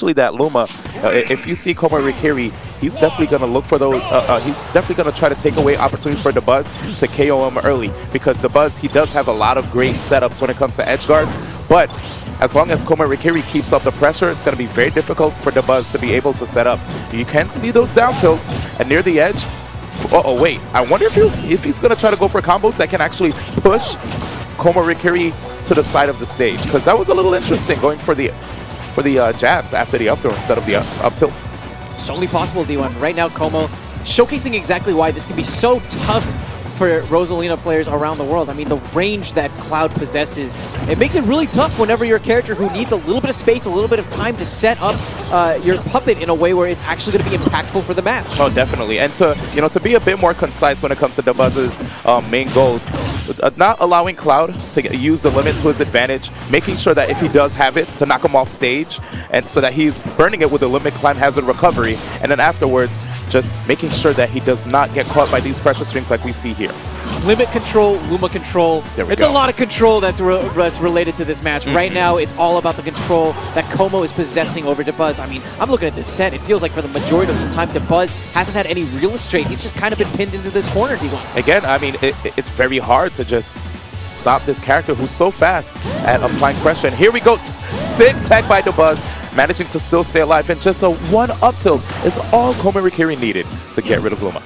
especially that Luma. If you see Komorikiri, he's definitely going to look for those. He's definitely going to try to take away opportunities for Dabuz to KO him early, because Dabuz, he does have a lot of great setups when it comes to edge guards. But as long as Komorikiri keeps up the pressure, it's going to be very difficult for Dabuz to be able to set up. You can see those down tilts, and near the edge. Uh-oh, wait. I wonder if he's going to try to go for combos that can actually push Komorikiri to the side of the stage, because that was a little interesting, going for the jabs after the up throw instead of the up tilt. It's only possible, D1. Right now, Komo showcasing exactly why this can be so tough for Rosalina players around the world. I mean, the range that Cloud possesses, it makes it really tough whenever you're a character who needs a little bit of space, a little bit of time to set up your puppet in a way where it's actually going to be impactful for the match. Oh, definitely. And to be a bit more concise when it comes to Dabuz's main goals, not allowing Cloud to use the limit to his advantage, making sure that if he does have it, to knock him off stage, and so that he's burning it with the limit climb hazard recovery, and then afterwards just making sure that he does not get caught by these pressure strings like we see here. Limit control, Luma control. It's a lot of control that's related to this match. Right now, it's all about the control that Komo is possessing over Dabuz. I mean, I'm looking at this set. It feels like for the majority of the time, Dabuz hasn't had any real estate. He's just kind of been pinned into this corner, D1. Again, I mean, it's very hard to just stop this character who's so fast at applying pressure. And here we go. Sick tech by Dabuz, managing to still stay alive. And just a one up tilt is all Komorikiri needed to get rid of Luma.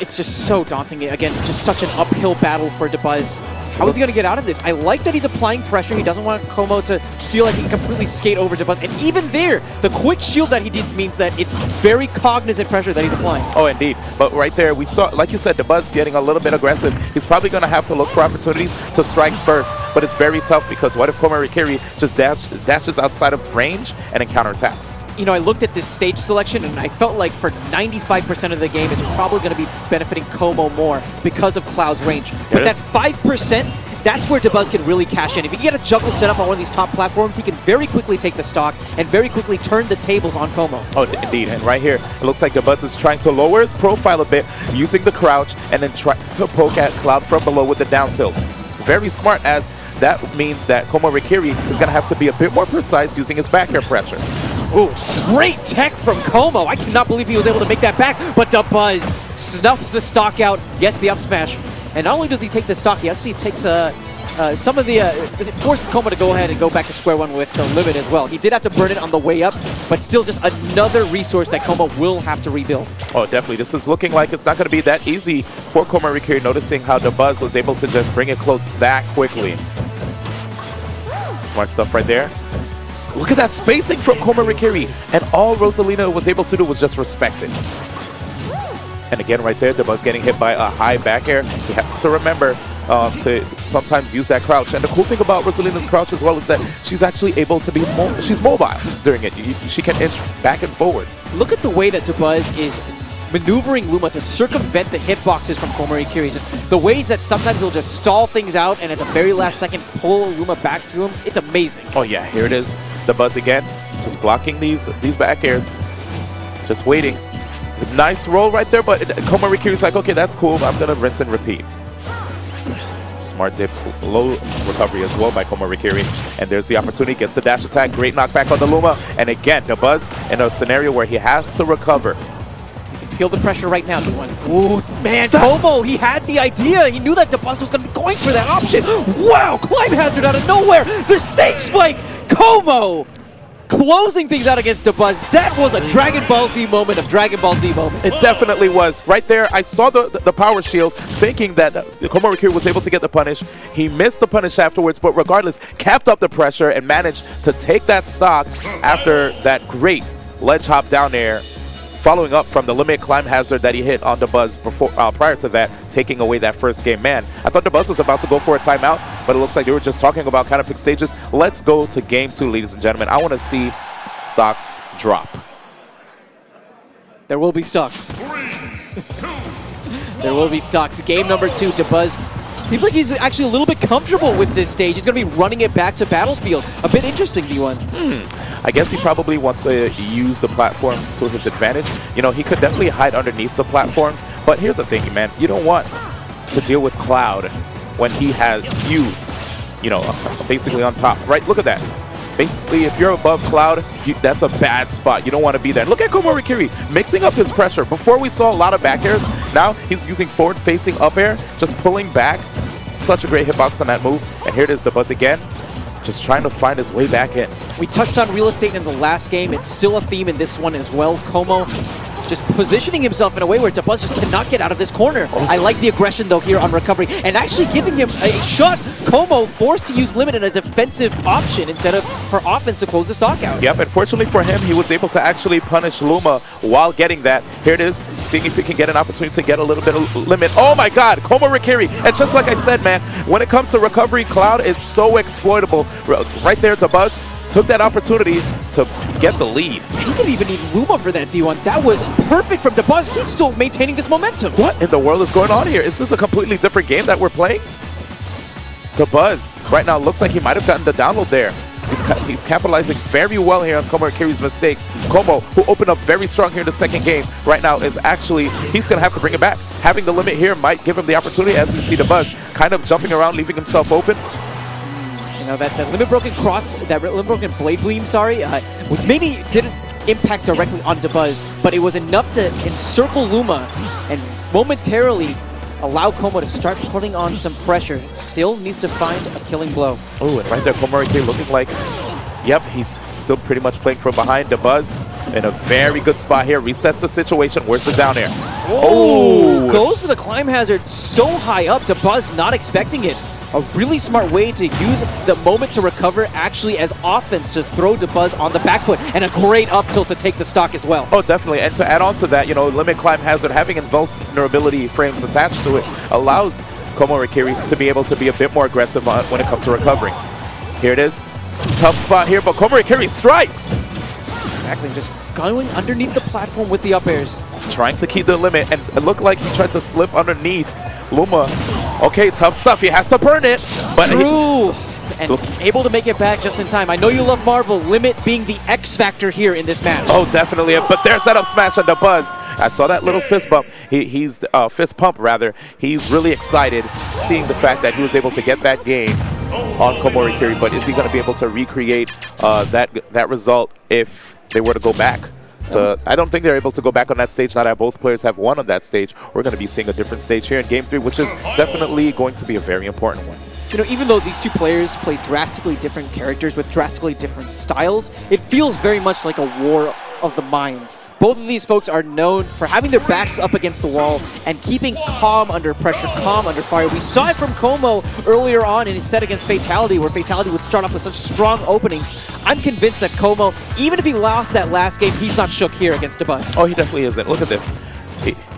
It's just so daunting. Again, just such an uphill battle for Dabuz. How is he going to get out of this? I like that he's applying pressure. He doesn't want Komo to feel like he can completely skate over Dabuz. And even there, the quick shield that he did means that it's very cognizant pressure that he's applying. Oh, indeed. But right there, we saw, like you said, Dabuz getting a little bit aggressive. He's probably going to have to look for opportunities to strike first. But it's very tough, because what if Komorikiri just dashes outside of range and then counterattacks? You know, I looked at this stage selection, and I felt like for 95% of the game, it's probably going to be benefiting Komo more because of Cloud's range. But that 5%, that's where Dabuz can really cash in. If he can get a juggle set up on one of these top platforms, he can very quickly take the stock and very quickly turn the tables on Komo. Oh, indeed. And right here, it looks like Dabuz is trying to lower his profile a bit, using the crouch, and then try to poke at Cloud from below with the down tilt. Very smart, as that means that Komorikiri is going to have to be a bit more precise using his back air pressure. Ooh, great tech from Komo. I cannot believe he was able to make that back, but Dabuz snuffs the stock out, gets the up smash. And not only does he take the stock, he actually takes some of the... it forces Komo to go ahead and go back to square one with the limit as well. He did have to burn it on the way up, but still just another resource that Komo will have to rebuild. Oh, definitely. This is looking like it's not going to be that easy for Komorikiri, noticing how Dabuz was able to just bring it close that quickly. Smart stuff right there. Look at that spacing from Komorikiri, and all Rosalina was able to do was just respect it. And again, right there, Dabuz getting hit by a high back air. He has to remember to sometimes use that crouch. And the cool thing about Rosalina's crouch as well is that she's actually able to be she's mobile during it. She can inch back and forward. Look at the way that Dabuz is maneuvering Luma to circumvent the hitboxes from Komorikiri. Just the ways that sometimes he'll just stall things out and at the very last second pull Luma back to him. It's amazing. Oh yeah, here it is. Dabuz again, just blocking these back airs. Just waiting. Nice roll right there, but Komorikiri's like, okay, that's cool. I'm going to rinse and repeat. Smart dip, low recovery as well by Komorikiri. And there's the opportunity, gets the dash attack. Great knockback on the Luma. And again, Dabuz in a scenario where he has to recover. You can feel the pressure right now, D1. Ooh, man, Komo, he had the idea. He knew that Dabuz was going to be going for that option. Wow, climb hazard out of nowhere. The stage spike. Komo closing things out against Dabuz. That was a Dragon Ball Z moment of Dragon Ball Z moments. It definitely was. Right there, I saw the power shield, thinking that Komorikiri was able to get the punish. He missed the punish afterwards, but regardless, kept up the pressure and managed to take that stock after that great ledge hop down air, following up from the limit climb hazard that he hit on Dabuz before, prior to that, taking away that first game. Man, I thought Dabuz was about to go for a timeout, but it looks like they were just talking about kind of pick stages. Let's go to game 2, ladies and gentlemen. I want to see stocks drop. There will be stocks. There will be stocks. Game number 2, Dabuz seems like he's actually a little bit comfortable with this stage. He's going to be running it back to Battlefield. A bit interesting, D1. I guess he probably wants to use the platforms to his advantage. You know, he could definitely hide underneath the platforms, but here's the thing, man. You don't want to deal with Cloud when he has you know, basically on top, right? Look at that. Basically, if you're above Cloud, that's a bad spot. You don't want to be there. Look at Komorikiri mixing up his pressure. Before we saw a lot of back airs. Now he's using forward-facing up air, just pulling back. Such a great hitbox on that move. And here it is, Dabuz again, just trying to find his way back in. We touched on real estate in the last game. It's still a theme in this one as well. Como just positioning himself in a way where Dabuz just cannot get out of this corner. I like the aggression, though, here on recovery, and actually giving him a shot. Como forced to use limit in a defensive option instead of for offense to close the stock out. Yep, unfortunately for him, he was able to actually punish Luma while getting that. Here it is, seeing if he can get an opportunity to get a little bit of limit. Oh my god, Komorikiri. And just like I said, man, when it comes to recovery, Cloud is so exploitable. Right there, Dabuz took that opportunity to get the lead. He didn't even need Luma for that D1. That was perfect from Dabuz. He's still maintaining this momentum. What in the world is going on here? Is this a completely different game that we're playing? Dabuz right now looks like he might have gotten the download there. He's capitalizing very well here on Komorikiri's mistakes. Como, who opened up very strong here in the second game, right now is actually, he's going to have to bring it back. Having the limit here might give him the opportunity, as we see Dabuz kind of jumping around, leaving himself open. You know, that limit broken cross, that limit broken blade gleam, which maybe didn't impact directly on Dabuz, but it was enough to encircle Luma and momentarily allow Como to start putting on some pressure. Still needs to find a killing blow. Oh, and right there, Komorikiri looking like, yep, he's still pretty much playing from behind. Dabuz in a very good spot here. Resets the situation. Where's the down air? Oh, goes for the climb hazard so high up. Dabuz not expecting it. A really smart way to use the moment to recover actually as offense to throw Dabuz on the back foot, and a great up tilt to take the stock as well. Oh, definitely. And to add on to that, you know, limit climb hazard, having invulnerability frames attached to it allows Komorikiri to be able to be a bit more aggressive when it comes to recovering. Here it is. Tough spot here, but Komorikiri strikes. Exactly, just going underneath the platform with the up airs. Trying to keep the limit, and it looked like he tried to slip underneath Luma. Okay, tough stuff. He has to burn it. But true. And able to make it back just in time. I know you love Marvel. Limit being the X factor here in this match. Oh, definitely. But there's that up smash on Dabuz. I saw that little fist bump. He's fist pump rather. He's really excited seeing the fact that he was able to get that game on Komorikiri. But is he going to be able to recreate that result if they were to go back? I don't think they're able to go back on that stage. Now that both players have won on that stage, we're going to be seeing a different stage here in Game 3, which is definitely going to be a very important one. You know, even though these two players play drastically different characters with drastically different styles, it feels very much like a war of the minds. Both of these folks are known for having their backs up against the wall and keeping calm under pressure, calm under fire. We saw it from Como earlier on in his set against Fatality, where Fatality would start off with such strong openings. I'm convinced that Como, even if he lost that last game, he's not shook here against Dabuz. Oh, he definitely isn't. Look at this.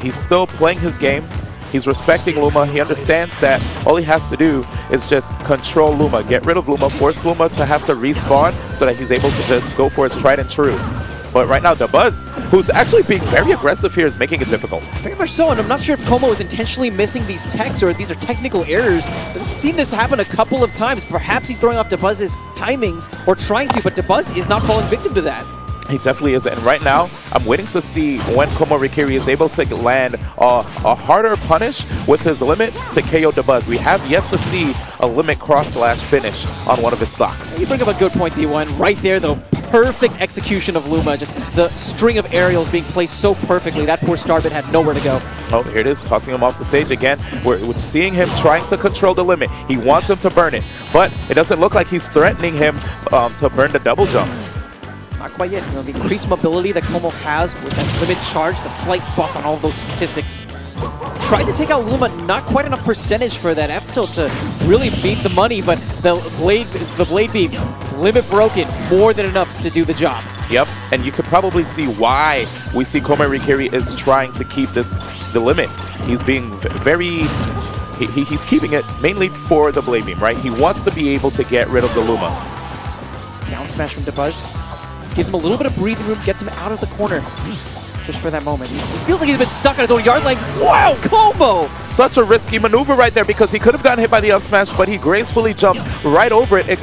He's still playing his game. He's respecting Luma. He understands that all he has to do is just control Luma, get rid of Luma, force Luma to have to respawn so that he's able to just go for his tried and true. But right now, Dabuz, who's actually being very aggressive here, is making it difficult. Very much so, and I'm not sure if Como is intentionally missing these techs or these are technical errors. I've seen this happen a couple of times. Perhaps he's throwing off Dabuz's timings or trying to, but Dabuz is not falling victim to that. He definitely is, and right now, I'm waiting to see when Komorikiri is able to land a harder punish with his limit to KO Dabuz. We have yet to see a limit cross-slash finish on one of his stocks. You bring up a good point, D1. Right there, the perfect execution of Luma. Just the string of aerials being placed so perfectly. That poor Starbit had nowhere to go. Oh, here it is, tossing him off the stage again. We're seeing him trying to control the limit. He wants him to burn it, but it doesn't look like he's threatening him to burn the double jump. Not quite yet. You know, the increased mobility that Como has with that limit charge, the slight buff on all of those statistics. Tried to take out Luma, not quite enough percentage for that F-tilt to really beat the money, but the blade beam, limit broken, more than enough to do the job. Yep, and you could probably see why we see Komorikiri is trying to keep the limit. He's being very... He's keeping it mainly for the blade beam, right? He wants to be able to get rid of the Luma. Down smash from Dabuz. Gives him a little bit of breathing room, gets him out of the corner just for that moment. He feels like he's been stuck on his own yard line. Wow, Como! Such a risky maneuver right there because he could have gotten hit by the up smash, but he gracefully jumped right over it.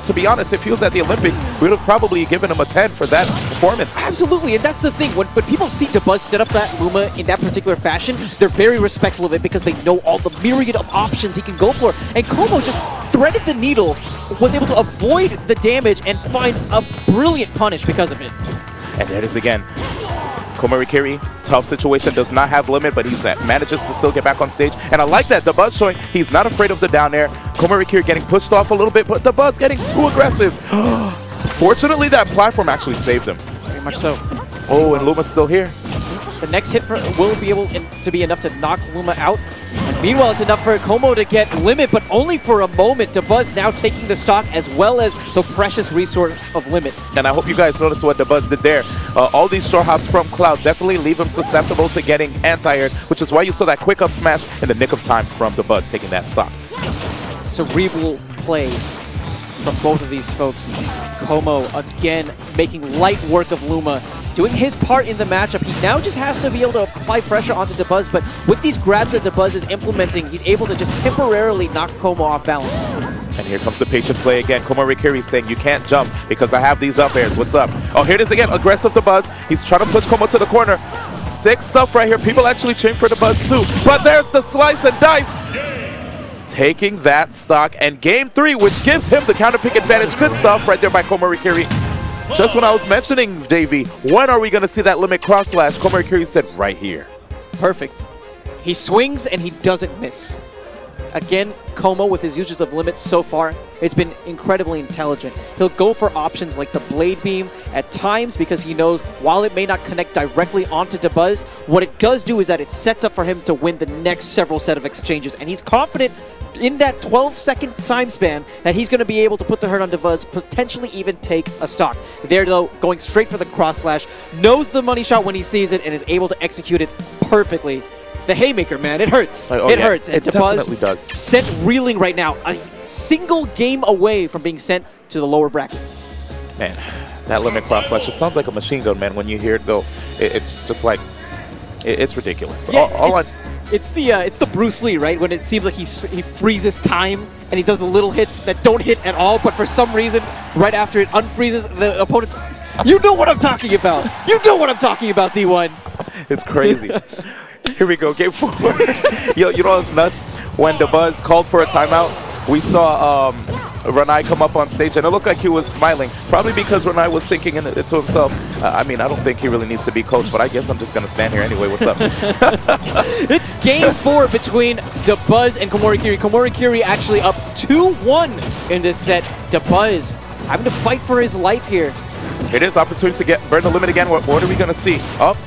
To be honest, it feels at the Olympics, we would have probably given him a 10 for that performance. Absolutely, and that's the thing. When people see Dabuz set up that Luma in that particular fashion, they're very respectful of it because they know all the myriad of options he can go for. And Como just threaded the needle was able to avoid the damage and finds a brilliant punish because of it. And there it is again. Komorikiri, tough situation, does not have limit, but he manages to still get back on stage. And I like that, Dabuz showing he's not afraid of the down air. Komorikiri getting pushed off a little bit, but Dabuz getting too aggressive. Fortunately, that platform actually saved him. Very much so. Oh, and Luma's still here. The next hit will be able to be enough to knock Luma out. And meanwhile, it's enough for Como to get limit, but only for a moment. Dabuz now taking the stock as well as the precious resource of limit. And I hope you guys noticed what Dabuz did there. All these short hops from Cloud definitely leave him susceptible to getting anti-aired, which is why you saw that quick up smash in the nick of time from Dabuz taking that stock. Cerebral play from both of these folks. Como, again, making light work of Luma, doing his part in the matchup. He now just has to be able to apply pressure onto Dabuz, but with these grabs that Dabuz is implementing, he's able to just temporarily knock Como off balance. And here comes the patient play again. Komorikiri saying, you can't jump because I have these up airs. What's up? Oh, here it is again. Aggressive Dabuz. He's trying to push Como to the corner. Sick stuff right here. People actually cheering for Dabuz too. But there's the slice and dice. Taking that stock and game 3, which gives him the counter pick advantage. Good stuff right there by Komorikiri. Just when I was mentioning, JV, when are we going to see that limit cross slash? Komorikiri said right here. Perfect. He swings and he doesn't miss. Again, Como with his uses of limit so far, it's been incredibly intelligent. He'll go for options like the Blade Beam at times because he knows while it may not connect directly onto Dabuz, what it does do is that it sets up for him to win the next several set of exchanges. And he's confident in that 12-second time span that he's going to be able to put the hurt on Dabuz, potentially even take a stock. There, though, going straight for the cross slash, knows the money shot when he sees it and is able to execute it perfectly. The haymaker, man, it hurts. It hurts. And it definitely does. Sent reeling right now, a single game away from being sent to the lower bracket. Man, that limit cross slash, it sounds like a machine gun, man, when you hear it go. It's just like, it's ridiculous. Yeah, it's the Bruce Lee, right? When it seems like he freezes time and he does the little hits that don't hit at all, but for some reason, right after it unfreezes, the opponent's... You know what I'm talking about. You know what I'm talking about, D1. It's crazy. Here we go, game 4. Yo, you know what's nuts? When Dabuz called for a timeout, we saw Ranai come up on stage, and it looked like he was smiling. Probably because Ranai was thinking to himself, I mean, I don't think he really needs to be coached, but I guess I'm just going to stand here anyway. What's up? It's game 4 between Dabuz and Komorikiri. Komorikiri actually up 2-1 in this set. Dabuz having to fight for his life here. It is opportunity to burn the limit again. What are we going to see? Oh,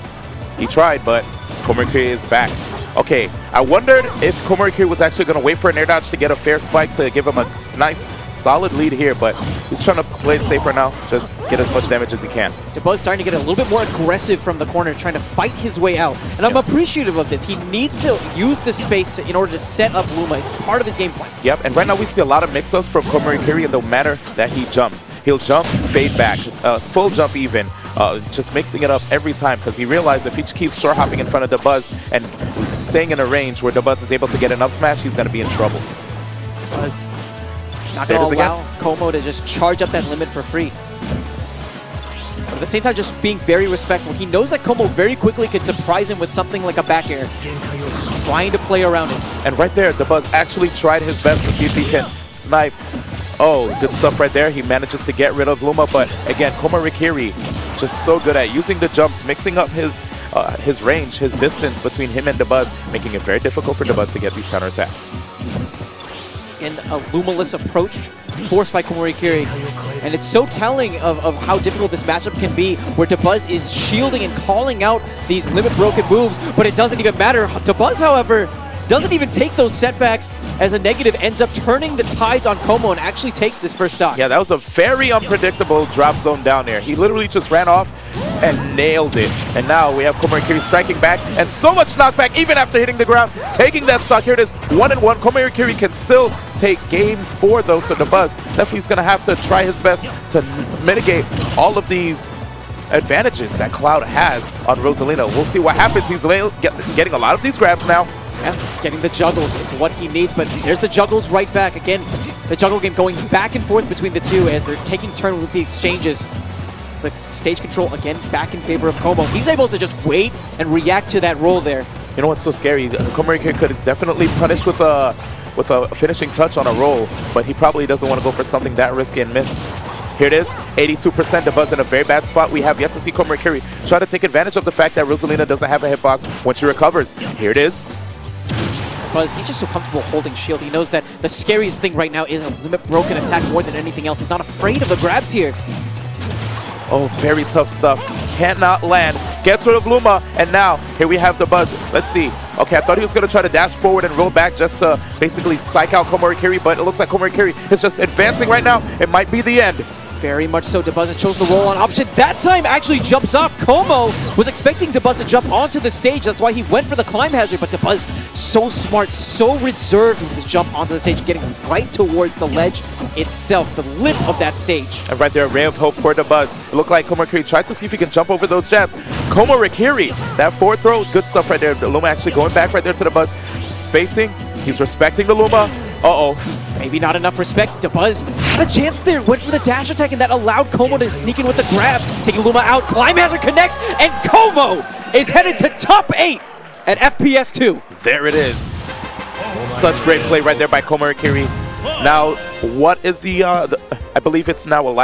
he tried, but Komorikiri is back. Okay, I wondered if Komorikiri was actually going to wait for an air dodge to get a fair spike to give him a nice, solid lead here, but he's trying to play it safer now, just get as much damage as he can. Dabuz starting to get a little bit more aggressive from the corner, trying to fight his way out. And I'm appreciative of this. He needs to use the space in order to set up Luma. It's part of his game plan. Yep, and right now we see a lot of mix-ups from Komorikiri in the manner that he jumps. He'll jump, fade back, full jump even. Just mixing it up every time because he realized if he keeps short hopping in front of Dabuz and staying in a range where Dabuz is able to get an up smash, he's going to be in trouble. Dabuz not going to allow Como to just charge up that limit for free. But at the same time, just being very respectful. He knows that Como very quickly could surprise him with something like a back air. Just trying to play around it. And right there, Dabuz actually tried his best to see if he can snipe. Oh, good stuff right there. He manages to get rid of Luma, but again, Komorikiri just so good at using the jumps, mixing up his range, his distance between him and Dabuz, making it very difficult for Dabuz to get these counterattacks. In a Luma-less approach forced by Komorikiri. And it's so telling of how difficult this matchup can be, where Dabuz is shielding and calling out these limit-broken moves, but it doesn't even matter. Dabuz, however, doesn't even take those setbacks as a negative, ends up turning the tides on Como and actually takes this first stock. Yeah, that was a very unpredictable drop zone down there. He literally just ran off and nailed it. And now we have Komorikiri striking back and so much knockback even after hitting the ground, taking that stock. Here it is, 1-1. Komorikiri can still take game 4 though, so Dabuz definitely is going to have to try his best to mitigate all of these advantages that Cloud has on Rosalina. We'll see what happens. He's getting a lot of these grabs now. Yeah, getting the juggles, it's what he needs, but there's the juggles right back. Again, the juggle game going back and forth between the two as they're taking turn with the exchanges. The stage control, again, back in favor of Como. He's able to just wait and react to that roll there. You know what's so scary? Komorikiri could have definitely punished with a with a finishing touch on a roll, but he probably doesn't want to go for something that risky and missed. Here it is, 82%. Dabuz in a very bad spot. We have yet to see Komorikiri try to take advantage of the fact that Rosalina doesn't have a hitbox when she recovers. Here it is. Dabuz, he's just so comfortable holding shield. He knows that the scariest thing right now is a limit broken attack more than anything else. He's not afraid of the grabs here. Oh, very tough stuff. Cannot land. Gets rid of Luma, and now here we have Dabuz. Let's see. Okay, I thought he was going to try to dash forward and roll back just to basically psych out Komorikiri, but it looks like Komorikiri is just advancing right now. It might be the end. Very much so. Dabuz has chosen the roll-on option. That time actually jumps off. Como was expecting Dabuz to jump onto the stage. That's why he went for the climb hazard. But Dabuz, so smart, so reserved with his jump onto the stage, getting right towards the ledge itself, the lip of that stage. And right there, a ray of hope for Dabuz. It looked like Komorikiri tried to see if he can jump over those jabs. Komorikiri, that forward throw, good stuff right there. The Luma actually going back right there to Dabuz. Spacing, he's respecting the Luma. Uh-oh. Maybe not enough respect. Dabuz had a chance there, went for the dash attack, and that allowed Como to sneak in with the grab. Taking Luma out, climb hazard connects, and Como is headed to top 8 at FPS2. There it is. Such great play right there by Komorikiri. Now, what is the I believe it's now a light.